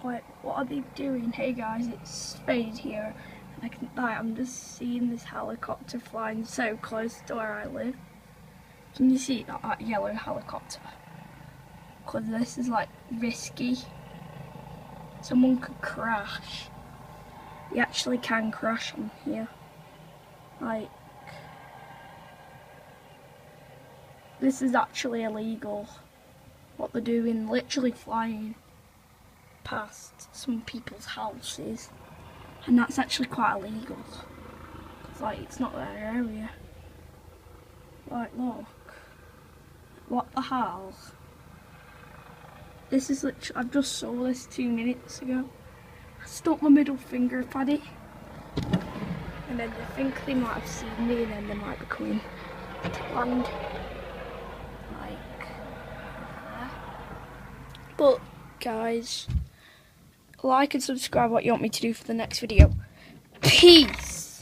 What are they doing? Hey guys, it's Fade here. I'm just seeing this helicopter flying so close to where I live. Can you see that yellow helicopter? Because this is like risky. Someone could crash. You actually can crash on here. Like, this is actually illegal. What they're doing, literally flying past some people's houses, and that's actually quite illegal. It's like, it's not their area. Like, look. What the hell? This is literally, I've just saw this 2 minutes ago. I stuck my middle finger up at it. And then they think they might have seen me, and then they might be coming to land. Like, but guys, like and subscribe what you want me to do for the next video. Peace!